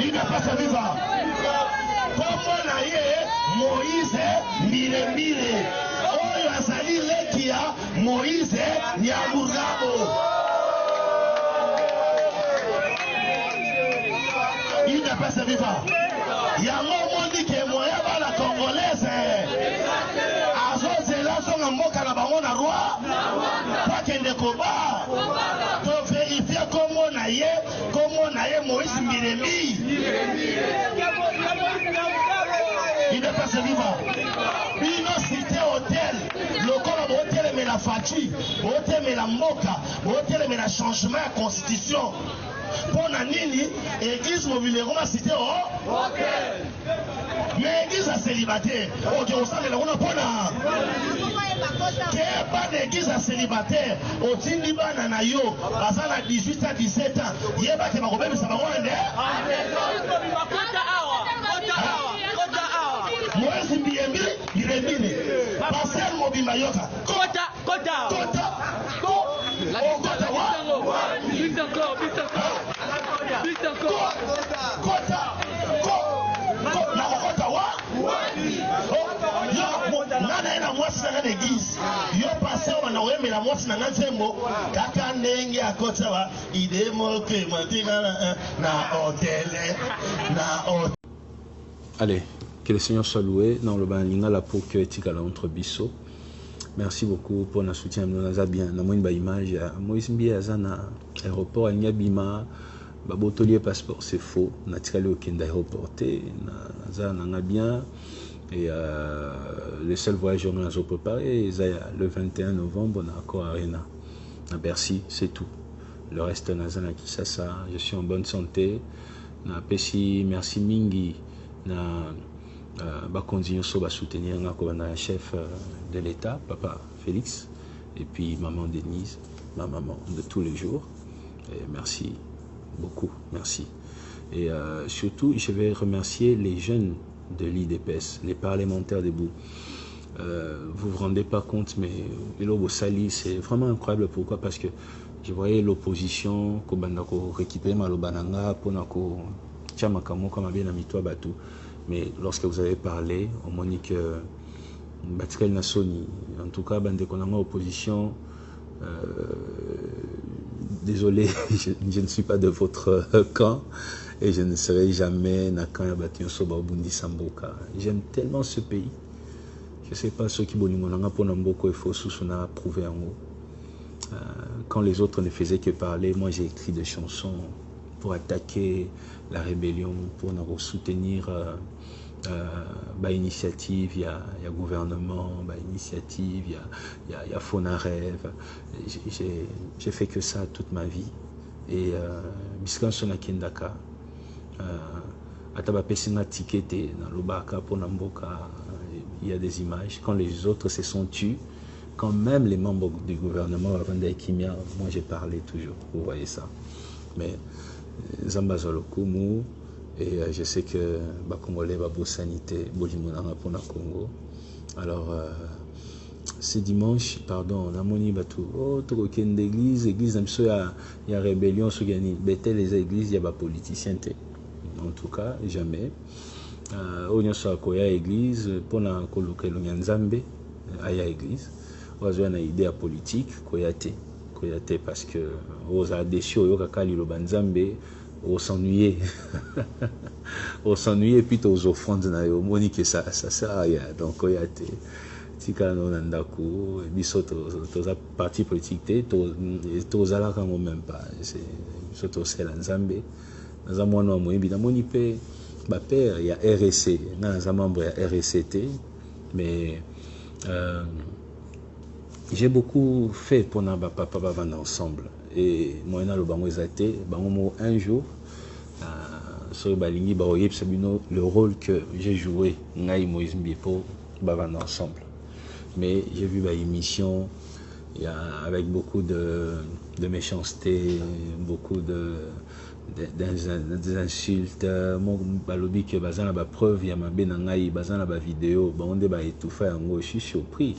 Il n'a pas sa vivant. Comment naïe Moïse Miremire. Oyo azali lekia Moïse Nyamurgabo. Il n'a pas sa vivant. Yango mondi ke moya ba la congolaise. Azo zela songa mboka na bango na roi. Pas kende koba. To vérifier comment naïe Moïse Miremire. Il n'est pas ce vivant. Une cité hôtel, le corps de hôtel mais la fatigue, hôtel mais la moka, hôtel mais la changement de la constitution. Pour Nanini, l'église mobile, comment cité hôtel. Mais l'église a célibataire. Ok, on s'en est là, on a pas là. Qu'il n'y ait pas d'église à célibataire. Au Tindiba Nanayo, à 18 à 17 ans, il n'y a pas de problème, ça va rendre. Moïse Mbiyembi, Miremire. Pascal Mobimba Yoka. Kota. Kota wa? Vite encore. Kota wa? Nana ina mwasi na l'église. Yo passé on a aimé la mwasi na nzembo. Kaka ndenge akota wa idemo ke matina na hôtel. Allez. Que le Seigneur soit loué dans le baninga la pour que etika la entre biso. Merci beaucoup pour notre soutien. Nous avons bien dans une image. Moïse Mbie azana aéroport alinga bima babotolier passeport c'est faux. Natikali aucun aéroport azana bien et le seul voyage que nous avons préparé le 21 novembre na Accor Arena à Bercy, c'est tout. Le reste nazana Kisasa, je suis en bonne santé. Na pesi merci mingi na continuer à soutenir un chef de l'État, papa Félix, et puis maman Denise, ma maman de tous les jours. Et merci beaucoup, merci. Et surtout, je vais remercier les jeunes de l'IDPS, les parlementaires debout. Vous vous rendez pas compte, mais Elobo Sali, c'est vraiment incroyable. Pourquoi? Parce que je voyais l'opposition, récupérer Malobananga, Ponako, Tchamakamo, comme bien Amitoa Batou. Mais lorsque vous avez parlé, on m'a dit que Batkal Nassoni, en tout cas, Bandekonanga opposition, désolé, je ne suis pas de votre camp et je ne serai jamais Nakan Yabatio Soba Bundi Samboka. J'aime tellement ce pays. Je ne sais pas ceux qui Bonimonanga pour Namboko et Fossousuna prouver en haut. Quand les autres ne faisaient que parler, moi j'ai écrit des chansons pour attaquer la rébellion, pour nous soutenir initiative, il y a gouvernement, initiative, il y a Fonarève. J'ai fait que ça toute ma vie. Et Biskan Sonakendaka, Ataba Pesina Tikete, dans l'Obaka, Ponamboka, il y a des images. Quand les autres se sont tus, quand même les membres du gouvernement, Ravanda Kimia, moi j'ai parlé toujours, vous voyez ça. Mais Zambazolo Kumu, et je sais que Bakomole Babo Sanité, Bolimonanga pour la Congo. Alors, ce dimanche, pardon, on a moni Batou, oh, tu as une église, il y a rébellion, sur les églises, il y a des politiciens. En tout cas, jamais. On y a une église, pour la Nzambe, il y a une église. On a une idée politique, parce que on a des choses, on s'ennuie. On s'ennuie, puis aux offrandes, on dit que ça sert à rien. Donc, il y a des partis politiques, tous à la même pas. C'est surtout c'est l'Anzambe. Dans un mois, il y a RSC, dans un membre, il y a RSCT, mais j'ai beaucoup fait pour nous papa ensemble. Et moi, un jour, sur le rôle que j'ai joué, Moïse Mbiepo, ensemble. Mais j'ai vu l'émission avec beaucoup de méchanceté, beaucoup d'insultes. Moi, je la preuve, il y a ma vidéo, je suis surpris.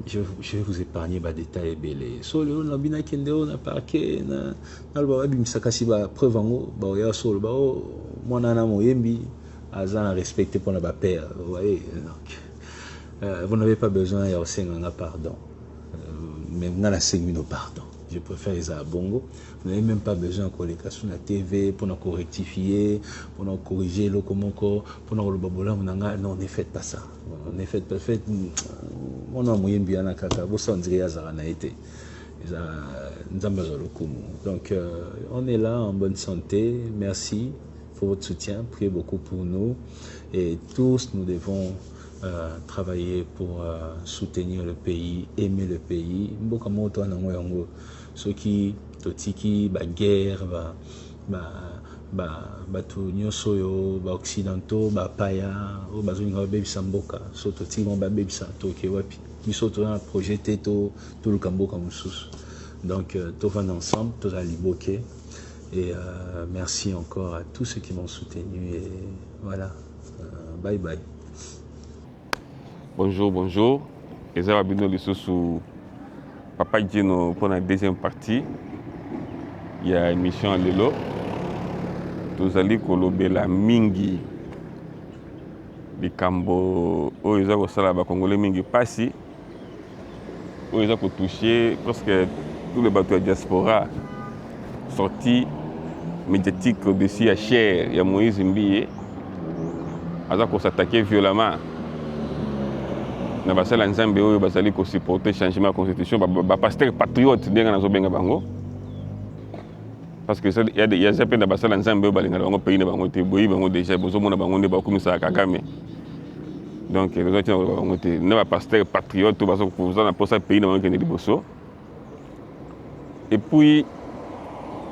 je vais vous épargner des détails belés. So le on a bien kende on a parqué na le baba bimsaka si ba preuve ngo ba ya so le ba mwana na moyembi azana respecté pour la père. Vous voyez donc vous n'avez pas besoin ya osenganga pardon. Mais on a la 5 minutes pardon. Je préfère les bongo. Vous n'avez même pas besoin de coller sur la TV pour nous rectifier, pour nous corriger le comment pour nous le babola. Non, ne faites pas ça. Ne faites pas. Faites. On a moyen bien à kaka. Vous sentez à Zarana été. Donc on est là en bonne santé. Merci pour votre soutien. Priez beaucoup pour nous et tous nous devons travailler pour soutenir le pays, aimer le pays. Ceux qui totiki ba guerre ba to nyoso yo ba occidentaux ba paya o ba zoninga baby samboka so totiki ba baby santo ke wapi biso to na projeté to le kamboka mususu. Donc to van ensemble to za liboke et merci encore à tous ceux qui m'ont soutenu et voilà bye bye. Bonjour. Et ça va bien le sous Papa Djino pour la deuxième partie. Il y a une émission à Lelo. Tous allez colober la mingi. Les Cambo, ils ont ça là-bas, Congolais mingi passi. Ils ont touché presque tous les bateaux de diaspora. Sortie médiatique au-dessus à Cher, il y a Moïse Mbiye. Ils ont s'attaquer violemment. Na basala nzambe oyo bazali ko supporter changement de constitution ba pasteur patriote ndenga nazo benga bango parce que il y a jamais na basala nzambe oyo balinga bango pays na bango te boyi bango déjà bozo mona bango nde ba komisa Kagame donc les autres na bango te na ba pasteur patriote bazo ko na posa pays na bango ke ne liboso et puis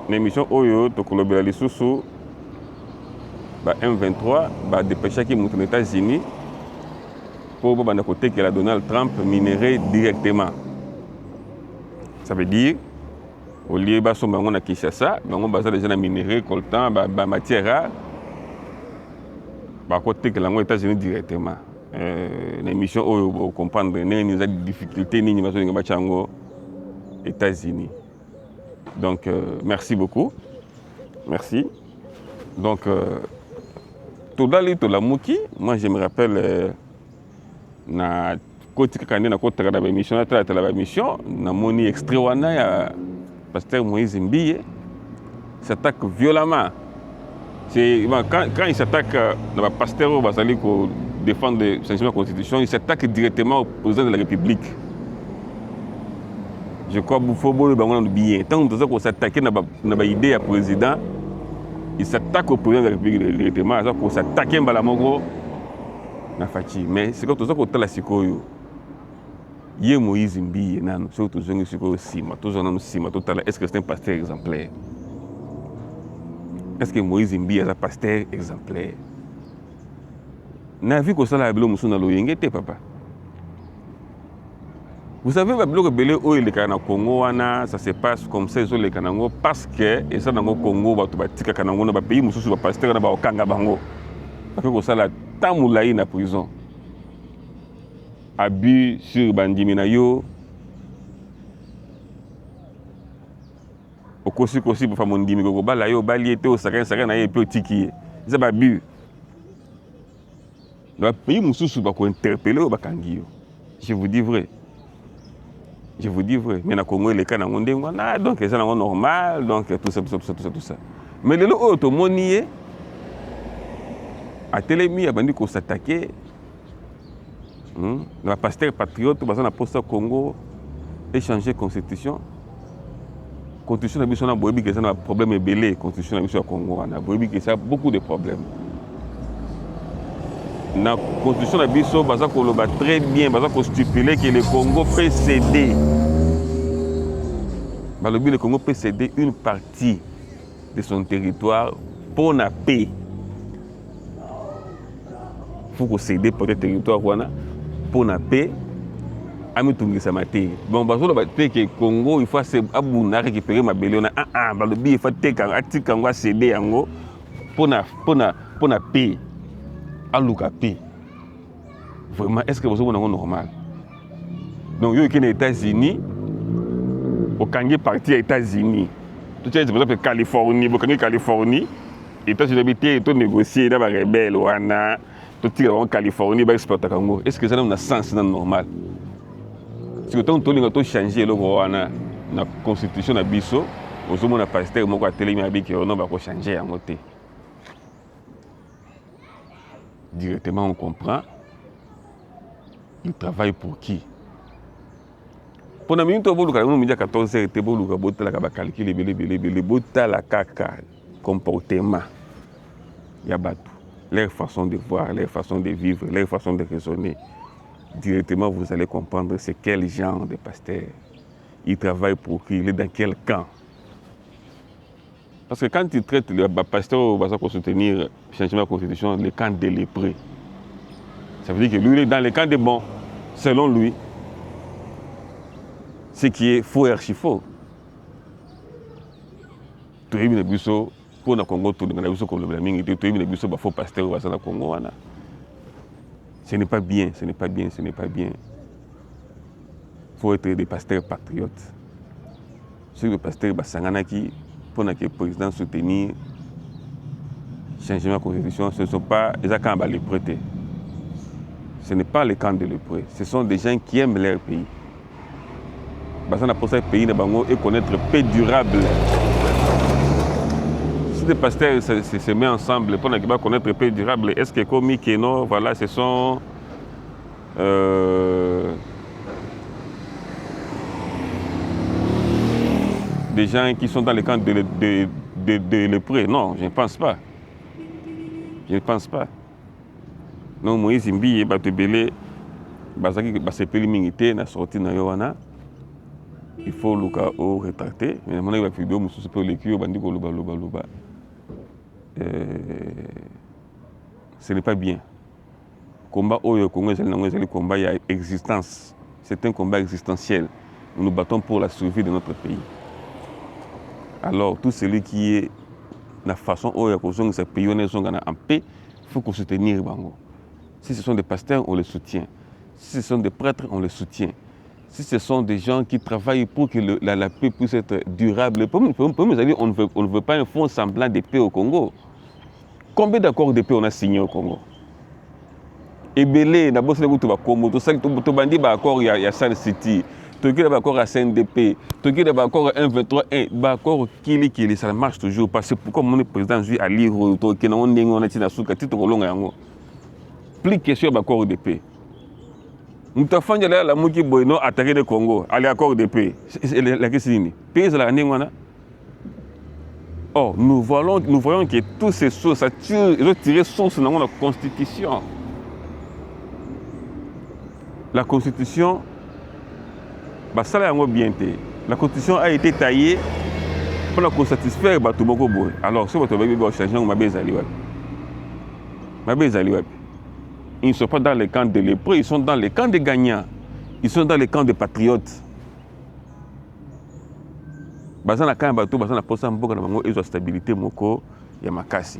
l'émission oyo to kolobela lisusu ba M23 ba dépêcher qui monte aux États-Unis pour le côté que la Donald Trump minerait directement. Ça veut dire, au lieu de son bangon à Kinshasa, bangon basa déjà minerai, coltan, matière rare, par côté que les États-Unis directement. L'émission où vous comprendre, il y a des difficultés, ni aux États-Unis. Donc, merci beaucoup. Merci. Donc, tout la mouki, moi je me rappelle. Na koti kakande na kota kada ba émission na ba émission na moni extrait wana ya pasteur Moïse Mbiye s'attaque violemment. C'est quand il s'attaque na ba pasteur bazali ko défendre le changement de la constitution, il s'attaque directement au président de la République. Je crois qu'il faut le bango na bien. Tant que s'attaquer na ba idée ya président, il s'attaque au président de la République directement, ça pour s'attaquer mbalamongo. Mais c'est quand on a la sikoyo, il y a Moïse Mbiye, surtout je suis Sima, est-ce que c'est un pasteur exemplaire? Est-ce que Moïse Mbiye est un pasteur exemplaire? N'a vu que ça la belo musuna loyengete papa. Vous savez le belé au le Kana Congo ça se passe comme ça les Kanango parce que et ça dans le Congo ba tika Kanango na ba pays mususu ba pasteur na ba okanga bango. Parce que ça la tamoulaï na prison. Abus sur Bandiminayo. Au kosi pour faire mon dimi go bala yo bali était au sakin na ye pe tiki. Ça ba abus. Le pays mususu ba ko interpeller au bakangi yo. Je vous dis vrai. Mais na Congo les cas na ngonde ngwana donc ça na normal donc tout ça. Mais le auto monier à Télémi, il a dit qu'on s'attaquait. Le pasteur patriote, il a posté au Congo, échanger la constitution. La constitution a un problème ébélé. La constitution au Congo a beaucoup de problèmes. La constitution a très bien stipulé que le Congo peut céder. Le Congo peut céder une partie de son territoire pour la paix. Il faut céder pour le territoire pour la paix. Bon, que Congo, il faut récupérer ma belle. Il faut céder pour la paix. À la paix. Vraiment, est-ce que vous avez normal? Donc, il y a aux États-Unis, au Kanye parti aux États-Unis. Tout ça, c'est par exemple Californie, au Kanye Californie, les États-Unis habitent, ils ont négocié, dans les rebelles, tout ce qui est en Californie, ils exportent à Congo. Est-ce que ça a un sens normal? Si vous avez changé la constitution de Bisso, vous avez un pasteur qui a télé qui va changer en moté. Directement, on comprend. Il travaille pour qui? Pour la minute, on a 14 heures, on a calculé le comportement. Il y a leur façon de voir, leur façon de vivre, leur façon de raisonner. Directement, vous allez comprendre c'est quel genre de pasteur. Il travaille pour qui? Il est dans quel camp? Parce que quand il traite le pasteur pour soutenir le changement de la constitution, le camp des lépreux, ça veut dire que lui, il est dans le camp des bons, selon lui. Ce qui est faux et archi-faux. Tout le monde pour le Congo, tout le monde a faux pasteur au Congo. Ce n'est pas bien, ce n'est pas bien, ce n'est pas bien. Il faut être des pasteurs patriotes. Ceux des pasteurs Bassanganaki, pour que le président soutenir le changement de la constitution, ce ne sont pas les camps de lépreux. Ce n'est pas les camps de lépreux. Ce sont des gens qui aiment leur pays. Bassan pour ça, le pays et connaître paix durable. Si les pasteurs se mettent ensemble pour connaître paix durable, est-ce que comme non, voilà, ce sont des gens qui sont dans les camps de lépreux? Non, je ne pense pas. Je ne pense pas. Non, Moïse Mbi, Batebele, Bazaki, Basepeli Mingité, n'a sorti dans Yohana. Il faut le cas au retracté. Mais maintenant, il va faire des choses pour les culs, bandiko luba. Ce n'est pas bien. Le combat au Congo, c'est un combat à existence. C'est un combat existentiel. Nous nous battons pour la survie de notre pays. Alors, tout celui qui est la façon dont ce pays en paix, il faut qu'on soutenir. Si ce sont des pasteurs, on les soutient. Si ce sont des prêtres, on les soutient. Si ce sont des gens qui travaillent pour que la paix puisse être durable, pour nous, on ne veut pas un fond semblant de paix au Congo. Combien d'accords de paix on a signé au Congo? Ebele, d'abord, c'est le Congo. Tout ça, tout bandit, accord, il y a San City. Tout qui est d'accord à CNDP. Tout qui est d'accord à 1-23-1. D'accord, Kili, ça marche toujours. Parce que pourquoi mon président dit à lire, qui n'a pas de plus question d'accord de paix. Nous avons fait la mouki boyno attaquer le Congo, aller accord de paix. La question pays la ningwana. Or, nous voyons que tous ces sources, ils ont tiré source dans la Constitution. La Constitution, ça l'a bien été. La Constitution a été taillée pour la satisfaire tout le monde. Alors, si vous avez changé, vous avez ils ne sont pas dans les camps de lépreux, ils sont dans les camps des gagnants. Ils sont dans les camps des patriotes. Ils ont la stabilité, il y a makasi.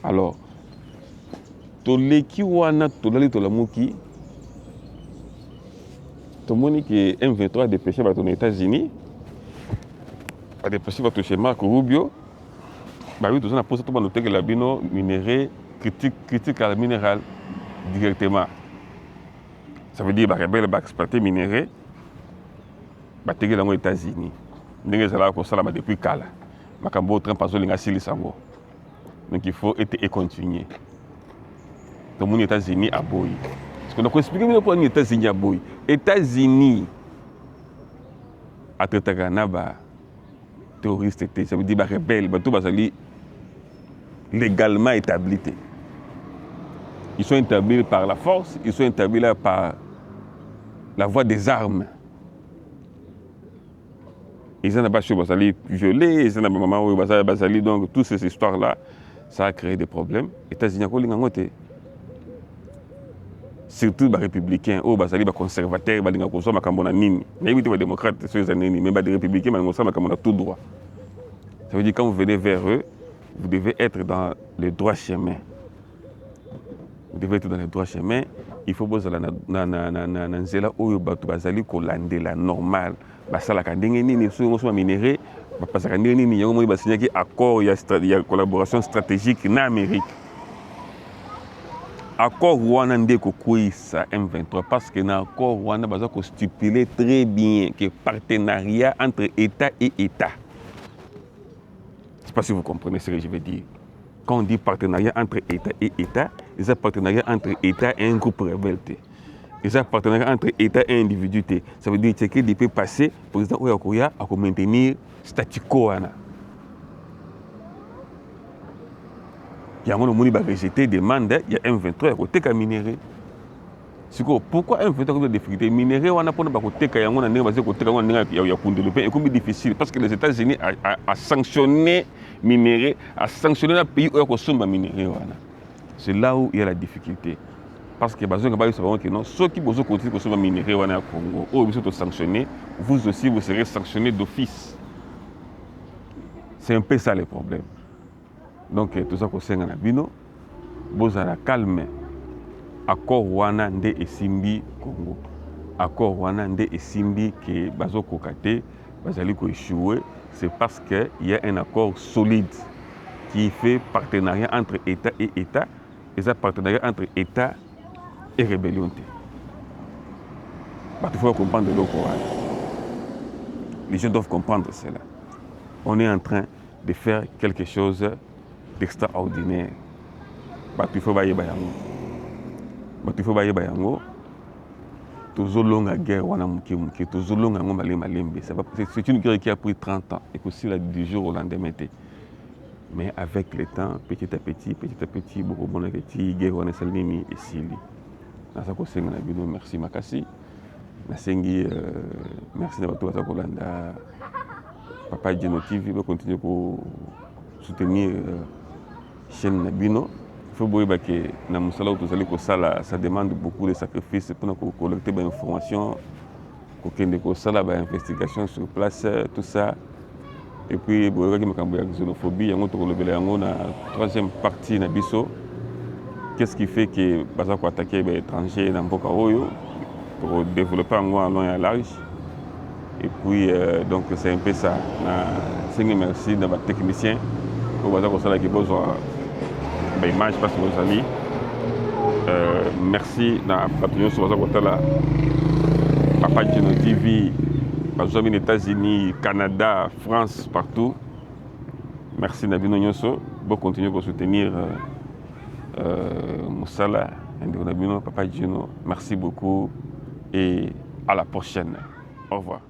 Alors, tout le qui wana tout le muki, tout le monde qui est M23 dépêché par les États-Unis, a dépêché par chez Marco Rubio, oui, tout ça, tout le monde que la bino minéré critique à la minérale. Directement. Ça veut dire que les rebelles vont exploiter les minéraux aux États-Unis. Nous avons fait ça depuis Kala. Donc il faut être continuer. Donc les États-Unis à Boy. Parce qu'on a expliqué pourquoi les États-Unis à Boy. Les États-Unis à Tetaganaba, terroristes, ça veut dire que les rebelles sont légalement établis. Ils sont établis par la force, ils sont établis par la voie des armes. Ils n'ont pas violé, ils n'ont pas violé, donc toutes ces histoires-là, ça a créé des problèmes. Les États-Unis ont été surtout les républicains, les conservateurs, les démocrates, mais les républicains, ils tout droit. Ça veut dire que quand vous venez vers eux, vous devez être dans le droit chemin. Vous devez être dans le droit chemin il faut bozala na nzela oyo bato bazali kolandela normal basalaka ndenge nini so ngoso minéré bapasaka ndenge nini yango moi basignaki accord ya collaboration stratégique na Amérique. Accord wana nde kokwisa M23 parce que na accord wana baza ko stipuler très bien que partenariat entre État et État. Je ne sais pas si vous comprenez ce que je veux dire. Quand on dit partenariat entre État et État, c'est un partenariat entre État et un groupe rebelle. C'est un partenariat entre État et individu. Ça veut dire que il peut passer, le président Oyakoya à maintenir statu quo. Il y a un moment où il a rejeté des demandes, il y a M23 à côté de minéré. Pourquoi M23 doit difficulté minéré, on a pas de côté de c'est difficile parce que les États-Unis a sanctionné minéré, a sanctionné un pays où il consomme minéré. C'est là où il y a la difficulté. Parce que les gens qui non, ceux qui continuent à consommer minéré au Congo, ou sont sanctionnés, vous aussi vous serez sanctionnés d'office. C'est un peu ça le problème. Donc tout ça qu'on sait en abino, vous avez calme. Accord wana nde esimbi Congo. Accord wana nde esimbi que bazo kokate, bazali ko échouer, c'est parce que il y a un accord solide qui fait partenariat entre État et État, et ça partenariat entre État et rébellion. Il faut comprendre le Coran. Les gens doivent comprendre cela. On est en train de faire quelque chose d'extraordinaire. Il faut bailler bayango. Il faut bailler bayango. Tozolonga guerre wana muke muke. Tozolonga ngo malembe. C'est une guerre qui a pris 30 ans et que si la du jour au lendemain. Mais avec le temps, petit à petit, beaucoup bon appétit, guerre wana salini et sili. Nasa ko senga na bino, merci makasi. Nasengi merci na bato baza kolanda Papa Djeno TV, va continuer pour soutenir chaîne Nabino. Il faut voir que dans le salon ça demande beaucoup de sacrifices pour collecter des informations, pour qu'il y ait des investigations sur place, tout ça. Et puis, il y a une xénophobie, il y a une troisième partie de Nabiso. Qu'est-ce qui fait que Baza peut attaquer les étrangers dans Boka Oyo pour développer un long et à large. Et puis, donc, c'est un peu ça. Merci à nos techniciens pour Baza Kosala qui besoin d'image parce que vous allez. Merci à Patron sur Baza Kotala, Papa Djeno TV, aux États-Unis, Canada, France, partout. Merci Nabino Nyonso. Bon, continuez à soutenir Moussala, Nabino, Papa Djeno. Merci beaucoup et à la prochaine. Au revoir.